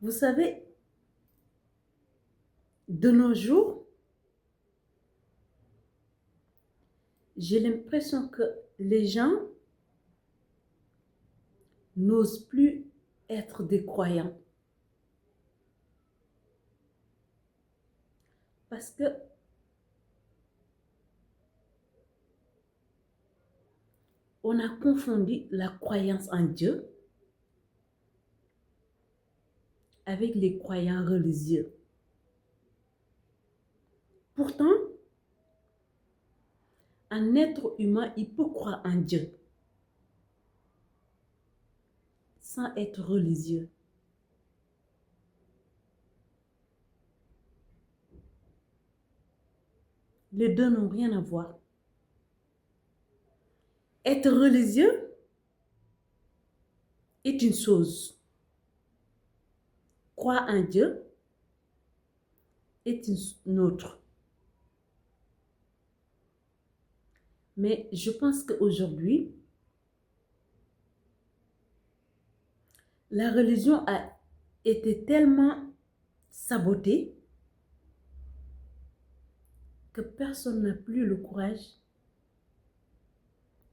Vous savez, de nos jours, j'ai l'impression que les gens n'osent plus être des croyants. Parce que on a confondu la croyance en Dieu avec les croyants religieux. Pourtant, un être humain, il peut croire en Dieu sans être religieux. Les deux n'ont rien à voir. Être religieux est une chose. Croire en Dieu est une autre. Mais je pense qu'aujourd'hui, la religion a été tellement sabotée que personne n'a plus le courage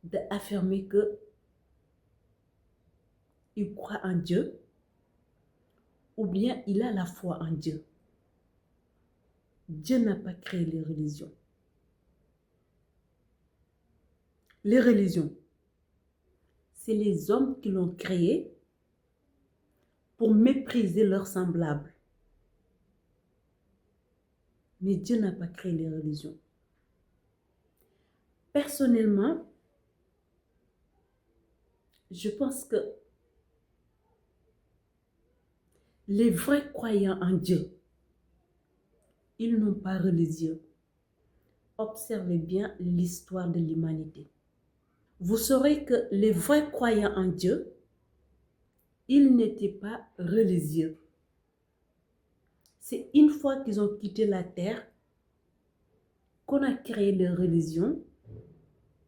d'affirmer que il croit en Dieu ou bien il a la foi en Dieu. Dieu n'a pas créé les religions. Les religions, c'est les hommes qui l'ont créé pour mépriser leurs semblables. Mais Dieu n'a pas créé les religions. Personnellement, je pense que les vrais croyants en Dieu, ils n'ont pas religieux. Observez bien l'histoire de l'humanité. Vous saurez que les vrais croyants en Dieu, ils n'étaient pas religieux. C'est une fois qu'ils ont quitté la terre qu'on a créé les religions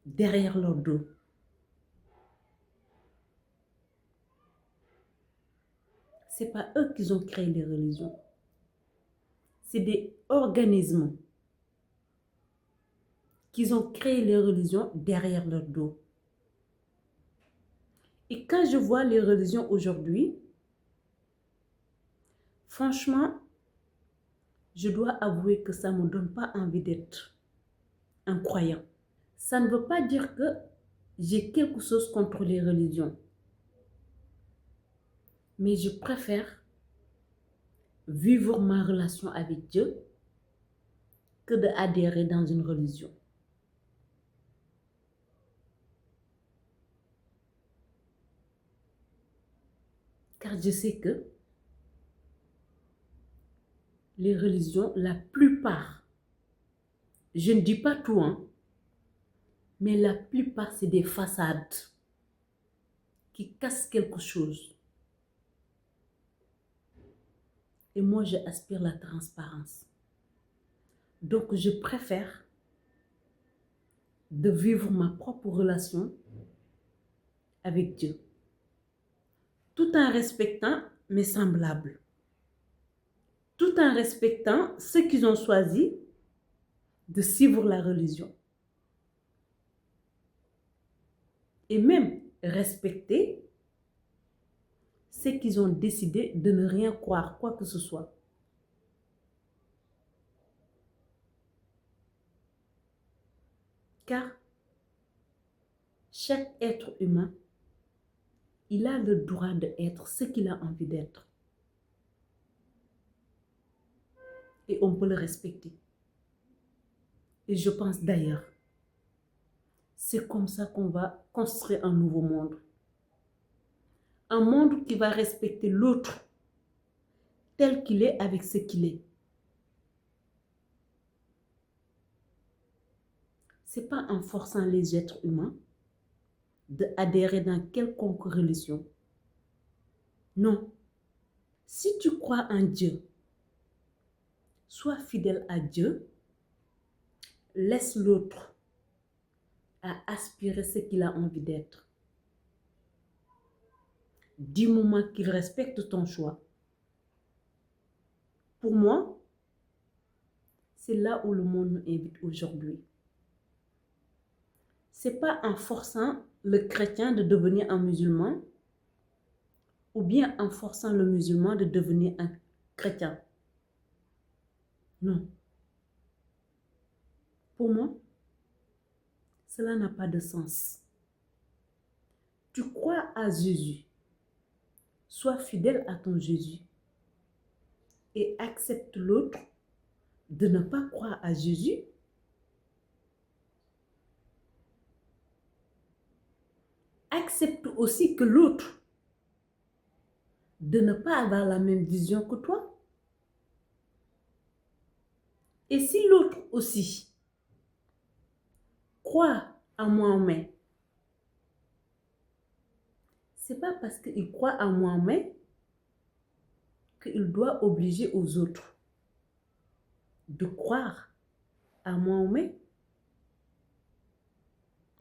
derrière leur dos. Ce n'est pas eux qui ont créé les religions. C'est des organismes qui ont créé les religions derrière leur dos. Et quand je vois les religions aujourd'hui, franchement, je dois avouer que ça ne me donne pas envie d'être un croyant. Ça ne veut pas dire que j'ai quelque chose contre les religions. Mais je préfère vivre ma relation avec Dieu que d'adhérer dans une religion. Car je sais que les religions, la plupart, je ne dis pas tout, hein, mais la plupart, c'est des façades qui cassent quelque chose. Et moi, j'aspire la transparence. Donc, je préfère de vivre ma propre relation avec Dieu, tout en respectant mes semblables, tout en respectant ceux qui ont choisi de suivre la religion. Et même respecter ceux qui ont décidé de ne rien croire, quoi que ce soit. Car chaque être humain, il a le droit d'être ce qu'il a envie d'être. Et on peut le respecter. Et je pense d'ailleurs, c'est comme ça qu'on va construire un nouveau monde. Un monde qui va respecter l'autre tel qu'il est avec ce qu'il est. Ce n'est pas en forçant les êtres humains d'adhérer dans quelconque religion. Non. Si tu crois en Dieu, sois fidèle à Dieu, laisse l'autre à aspirer ce qu'il a envie d'être. Du moment qu'il respecte ton choix, Pour moi, c'est là où le monde nous invite aujourd'hui. C'est pas en forçant le chrétien de devenir un musulman ou bien en forçant le musulman de devenir un chrétien. Non. Pour moi, cela n'a pas de sens. Tu crois à Jésus. Sois fidèle à ton Jésus et accepte l'autre de ne pas croire à Jésus. Accepte aussi que l'autre de ne pas avoir la même vision que toi. Et si l'autre aussi croit à Mohamed, c'est pas parce qu'il croit à Mohamed qu'il doit obliger aux autres de croire à Mohamed.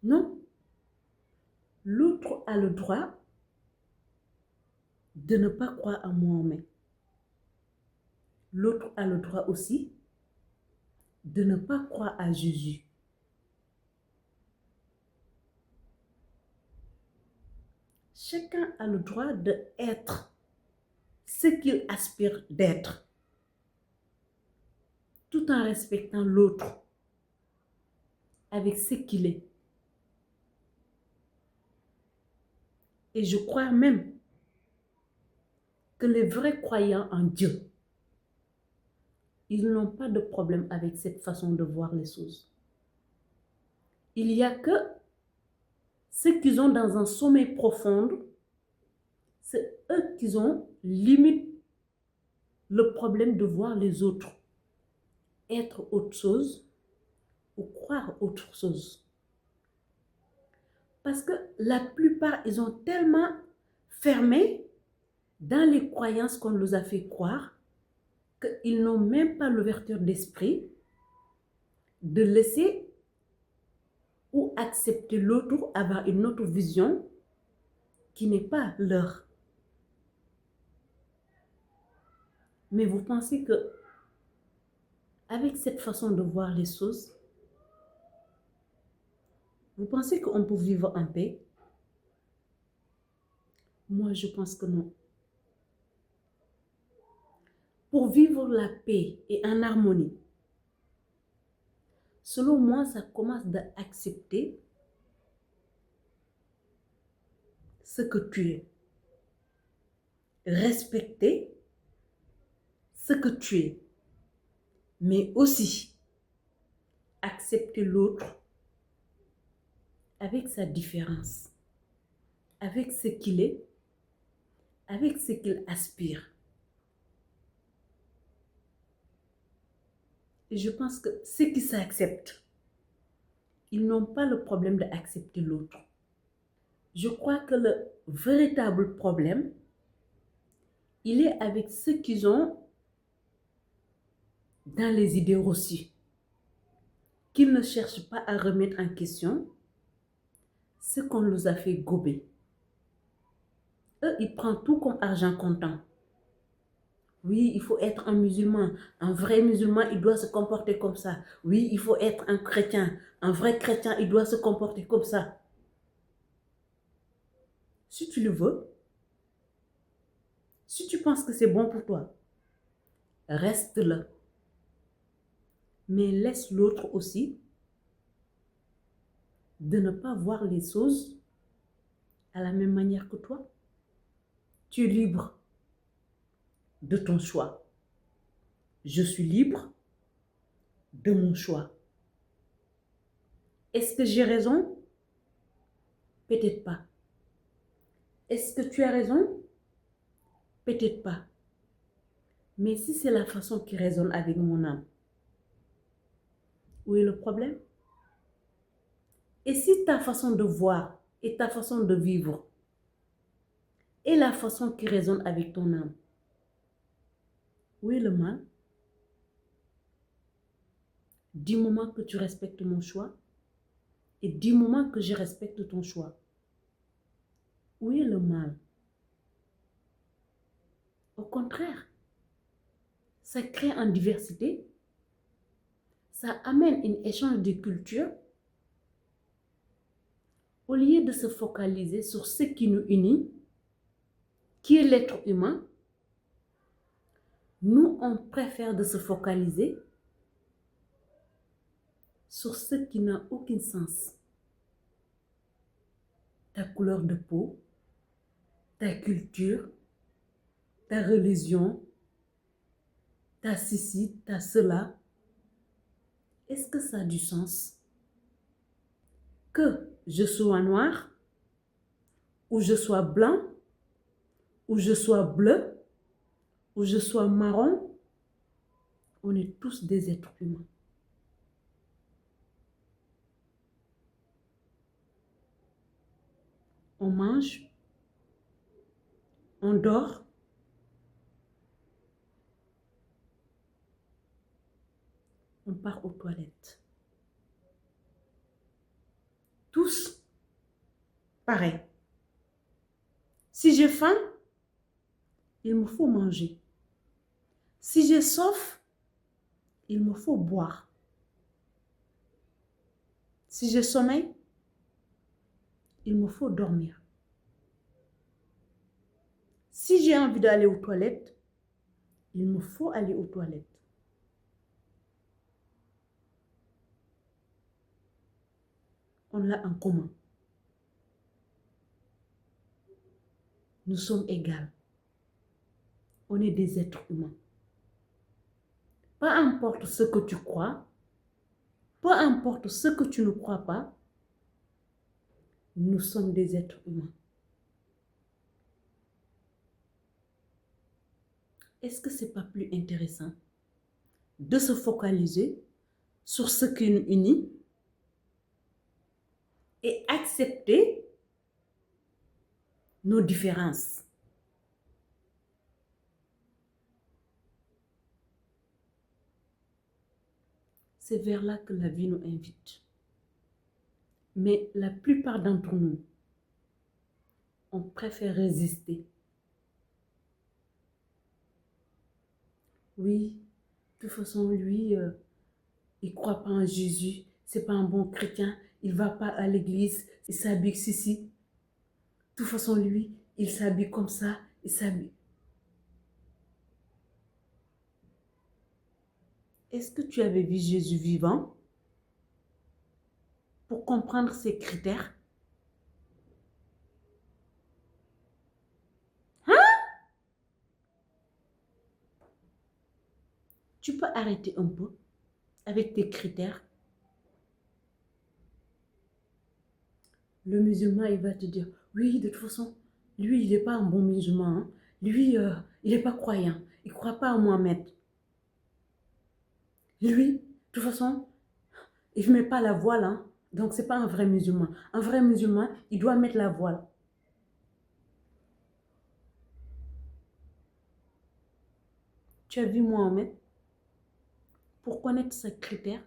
Non. L'autre a le droit de ne pas croire à Mohamed. L'autre a le droit aussi de ne pas croire à Jésus. Chacun a le droit d'être ce qu'il aspire d'être, tout en respectant l'autre avec ce qu'il est. Et je crois même que les vrais croyants en Dieu, ils n'ont pas de problème avec cette façon de voir les choses. Il n'y a que ceux qui sont dans un sommeil profond, c'est eux qui ont limite le problème de voir les autres être autre chose ou croire autre chose. Parce que la plupart, ils ont tellement fermé dans les croyances qu'on nous a fait croire qu'ils n'ont même pas l'ouverture d'esprit de laisser ou accepter l'autre, avoir une autre vision qui n'est pas leur. Mais vous pensez que avec cette façon de voir les choses, vous pensez qu'on peut vivre en paix? Moi, je pense que non. Pour vivre la paix et en harmonie, selon moi, ça commence d'accepter ce que tu es. Respecter ce que tu es. Mais aussi accepter l'autre avec sa différence, avec ce qu'il est, avec ce qu'il aspire. Et je pense que ceux qui s'acceptent, ils n'ont pas le problème d'accepter l'autre. Je crois que le véritable problème, il est avec ceux qui ont dans les idées reçues, qu'ils ne cherchent pas à remettre en question ce qu'on nous a fait gober. Eux, ils prennent tout comme argent comptant. Oui, il faut être un musulman. Un vrai musulman, il doit se comporter comme ça. Oui, il faut être un chrétien. Un vrai chrétien, il doit se comporter comme ça. Si tu le veux, si tu penses que c'est bon pour toi, reste là. Mais laisse l'autre aussi de ne pas voir les choses à la même manière que toi. Tu es libre de ton choix. Je suis libre de mon choix. Est-ce que j'ai raison? Peut-être pas. Est-ce que tu as raison? Peut-être pas. Mais si c'est la façon qui résonne avec mon âme, où est le problème? Et si ta façon de voir et ta façon de vivre est la façon qui résonne avec ton âme, où est le mal? Du moment que tu respectes mon choix et du moment que je respecte ton choix, où est le mal? Au contraire, ça crée en diversité, ça amène un échange de cultures. Au lieu de se focaliser sur ce qui nous unit, qui est l'être humain, nous, on préfère de se focaliser sur ce qui n'a aucun sens. Ta couleur de peau, ta culture, ta religion, ta ceci, ta cela. Est-ce que ça a du sens? Que je sois noir, ou je sois blanc, ou je sois bleu, ou je sois marron, on est tous des êtres humains. On mange, on dort, on part aux toilettes. Tous pareil. Si j'ai faim, il me faut manger. Si j'ai soif, il me faut boire. Si j'ai sommeil, il me faut dormir. Si j'ai envie d'aller aux toilettes, il me faut aller aux toilettes. On l'a en commun. Nous sommes égaux. On est des êtres humains. Peu importe ce que tu crois, peu importe ce que tu ne crois pas, nous sommes des êtres humains. Est-ce que ce n'est pas plus intéressant de se focaliser sur ce qui nous unit et accepter nos différences? C'est vers là que la vie nous invite. Mais la plupart d'entre nous, on préfère résister. Oui, de toute façon, lui, il ne croit pas en Jésus, c'est pas un bon chrétien, il ne va pas à l'église, il s'habille ici. De toute façon, lui, il s'habille comme ça, il s'habille. Est-ce que tu avais vu Jésus vivant pour comprendre ses critères? Tu peux arrêter un peu avec tes critères. Le musulman, il va te dire, oui, de toute façon, lui, il n'est pas un bon musulman. Hein. Lui, il n'est pas croyant. Il ne croit pas à Mohamed. Lui, de toute façon, il ne met pas la voile. Hein. Donc, ce n'est pas un vrai musulman. Un vrai musulman, il doit mettre la voile. Tu as vu Mohamed? Pour connaître ses critères,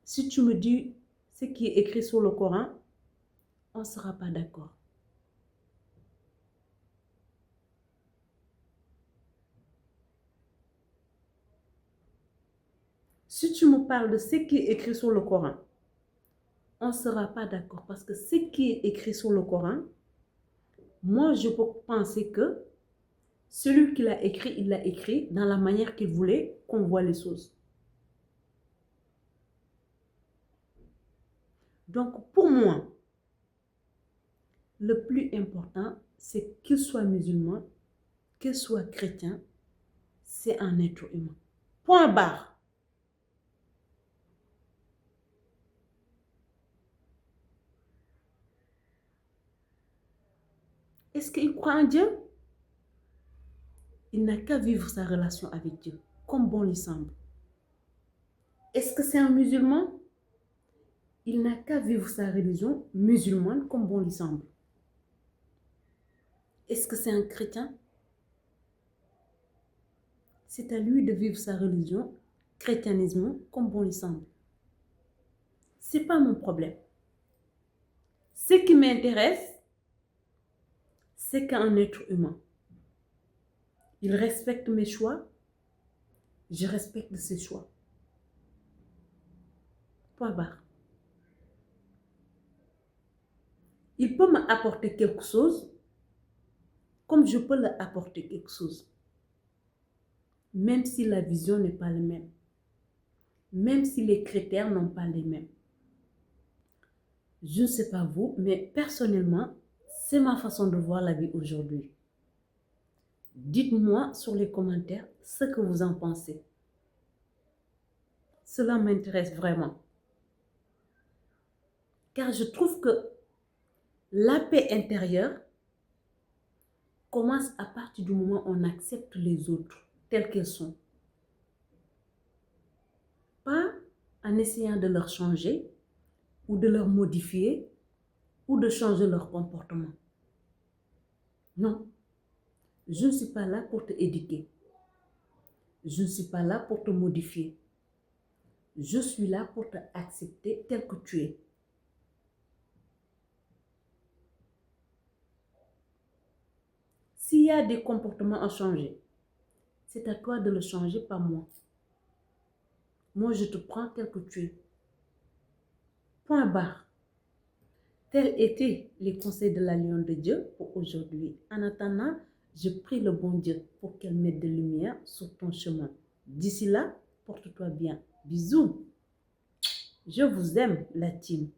si tu me dis ce qui est écrit sur le Coran, on ne sera pas d'accord. Si tu me parles de ce qui est écrit sur le Coran, on ne sera pas d'accord parce que ce qui est écrit sur le Coran, moi je peux penser que celui qui l'a écrit, il l'a écrit dans la manière qu'il voulait qu'on voit les choses. Donc pour moi, le plus important, c'est qu'il soit musulman, qu'il soit chrétien, c'est un être humain. Point barre. Est-ce qu'il croit en Dieu? Il n'a qu'à vivre sa relation avec Dieu, comme bon lui semble. Est-ce que c'est un musulman? Il n'a qu'à vivre sa religion musulmane, comme bon lui semble. Est-ce que c'est un chrétien? C'est à lui de vivre sa religion, chrétianisme, comme bon lui semble. Ce n'est pas mon problème. Ce qui m'intéresse, c'est qu'un être humain, Il respecte mes choix, je respecte ses choix. Point barre. Il peut m'apporter quelque chose, comme je peux leur apporter quelque chose. Même si la vision n'est pas la même. Même si les critères n'ont pas les mêmes. Je ne sais pas vous, mais personnellement, c'est ma façon de voir la vie aujourd'hui. Dites-moi sur les commentaires ce que vous en pensez. Cela m'intéresse vraiment. Car je trouve que la paix intérieure commence à partir du moment où on accepte les autres tels qu'ils sont. Pas en essayant de leur changer ou de leur modifier ou de changer leur comportement. Non, je ne suis pas là pour te éduquer. Je ne suis pas là pour te modifier. Je suis là pour te accepter tel que tu es. S'il y a des comportements à changer, c'est à toi de le changer, pas moi. Moi, je te prends tel que tu es. Point barre. Tels étaient les conseils de la Lionne de Dieu pour aujourd'hui. En attendant, je prie le bon Dieu pour qu'elle mette de lumière sur ton chemin. D'ici là, porte-toi bien. Bisous. Je vous aime, la team.